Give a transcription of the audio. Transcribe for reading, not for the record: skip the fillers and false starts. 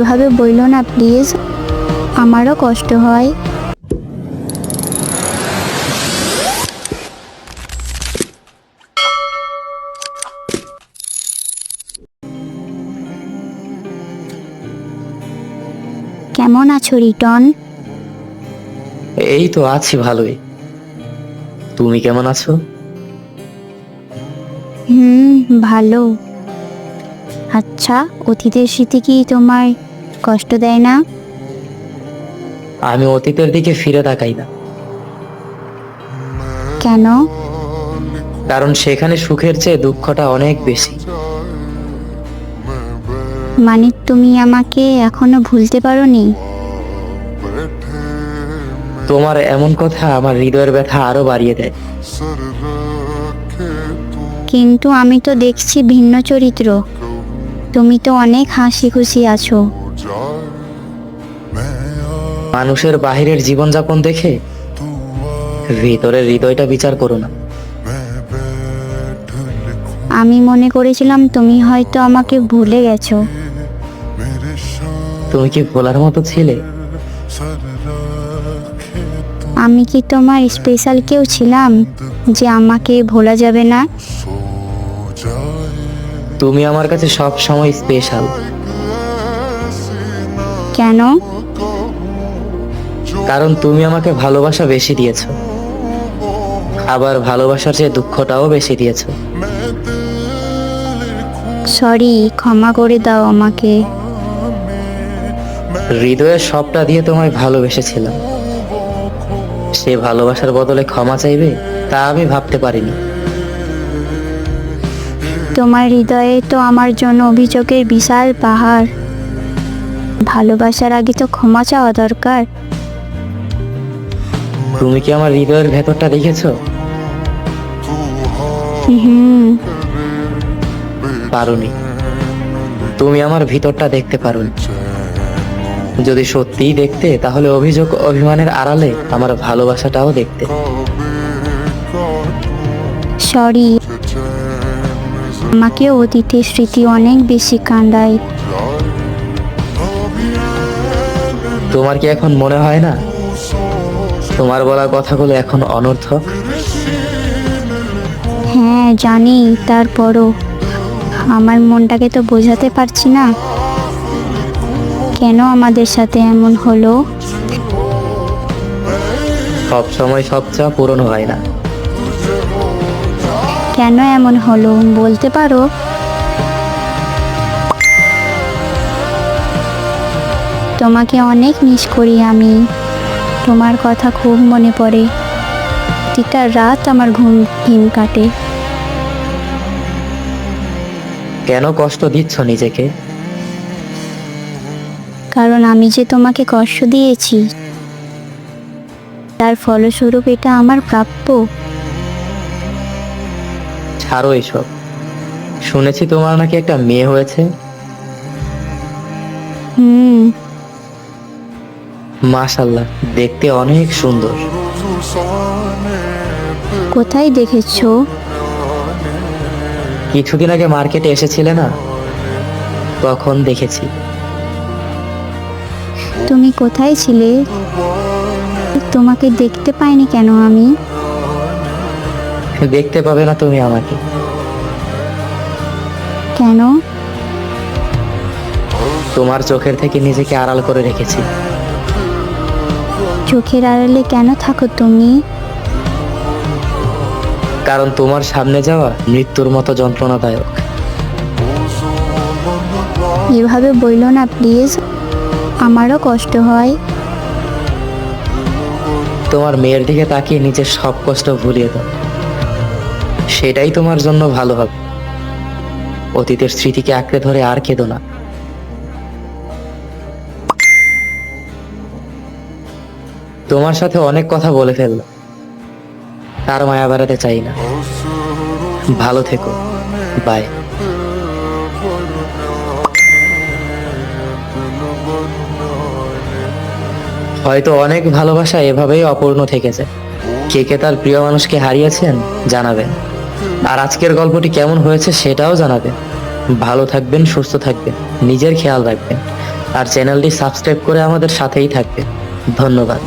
এভাবে বইলো না প্লিজ, আমারও কষ্ট হয়। কেমন আছো রিটন? এই তো আছি ভালোই। তুমি কেমন আছো? ভালো। আচ্ছা, অতীতের স্মৃতি কি তোমার কষ্ট দেয় না? আমি অতীতের দিকে ফিরে তাকাই না, কেন? কারণ সেখানে সুখের চেয়ে দুঃখটা অনেক বেশি। মানে তুমি আমাকে এখনো ভুলতে পারোনি? তোমার এমন কথা আমার হৃদয়ের ব্যথা আরো বাড়িয়ে দেয়। কিন্তু আমি তো দেখছি ভিন্ন চরিত্র। তুমি তো অনেক হাসি খুশি আছো। মানুষের বাহিরের জীবনযাপন দেখে ভিতরের হৃদয়টা বিচার করো না। আমি মনে করেছিলাম তুমি হয়তো আমাকে ভুলে গেছো। তুমি কি ভোলার মতো ছিলে? আমি কি তোমার স্পেশাল কেউ ছিলাম যে আমাকে ভোলা যাবে না? তুমি আমার কাছে সব সময় স্পেশাল। কেন? কারণ তুমি আমাকে ভালোবাসা বেশি দিয়েছো, আবার ভালোবাসার চেয়ে দুঃখটাও বেশি দিয়েছো। সরি, ক্ষমা করে দাও আমাকে। হৃদয়ের সবটা দিয়ে তোমায় ভালোবেসেছিলাম, সে ভালোবাসার বদলে ক্ষমা চাইবে তা আমি ভাবতে পারিনি। তোমার হৃদয়ে তো আমার জন্য অভিযোগের বিশাল পাহাড়। ভালোবাসার আগে তো ক্ষমা চাওয়া দরকার। তুমি কি আমার হৃদয়ের ভেতরটা দেখেছো? হুম। পারোনি। তুমি আমার ভিতরটা দেখতে পারোনি। যদি সত্যিই দেখতে তাহলে অভিযোগ অভিমানের আড়ালে আমার ভালোবাসাটাও দেখতে। সরি, আমাকে অতীতের স্মৃতি অনেক বেশি কাঁদায়। তোমার কি এখন মনে হয় না তোমার বলা কথাগুলো এখন অনর্থক? হ্যাঁ জানি, তারপরও আমার মনটাকে তো বোঝাতে পারছি না কেন আমাদের সাথে এমন হলো। সব সময় সব চা পূরণ হয় না। কেন এমন হলো বলতে পারো? তোমাকে অনেক মিস করি আমি। তোমার কথা খুব মনে পড়ে। প্রতিটা রাত আমার ঘুম কাটে। কেন কষ্ট দিচ্ছ নিজেকে? কারণ আমি যে তোমাকে কষ্ট দিয়েছি, তার ফলস্বরূপ এটা আমার প্রাপ্য। ছাড়ো এসব। শুনেছি তোমার নাকি একটা মেয়ে হয়েছে। হুম। মাশাআল্লাহ, দেখতে অনেক সুন্দর। কোথায় দেখেছো? কিছুদিন আগে মার্কেটে এসেছিলে না, তখন দেখেছি। তুমি কোথায় ছিলে? তোমাকে দেখতে পাইনি কেন আমি? দেখতে পাবে না তুমি আমাকে। কেন? তোমার চোখের থেকে নিজেকে আড়াল করে রেখেছি। চোখের আড়ালে কেন থাকো তুমি? কারণ তোমার সামনে যাওয়া মৃত্যুর মতো যন্ত্রণাদায়ক। এভাবে বইলো না প্লিজ, আমারও কষ্ট হয়। তোমার মেয়ের দিকে তাকিয়ে নিজের সব কষ্ট ভুলিয়ে দাও, সেটাই তোমার জন্য ভালো হবে। অতীতের স্মৃতিকে আঁকড়ে ধরে আর কেঁদো না। তোমার সাথে অনেক কথা বলে ফেললাম, তার মায়া বাড়াতে চাই না। ভালো থেকো, বাই। হয়তো অনেক ভালোবাসা এভাবেই অপূর্ণ থেকেছে। কে কে তার প্রিয় মানুষকে হারিয়েছেন জানাবেন, আর আজকের গল্পটি কেমন হয়েছে সেটাও জানাবেন। ভালো থাকবেন, সুস্থ থাকবেন, নিজের খেয়াল রাখবেন। আর চ্যানেলটি সাবস্ক্রাইব করে আমাদের সাথেই থাকবে। ধন্যবাদ।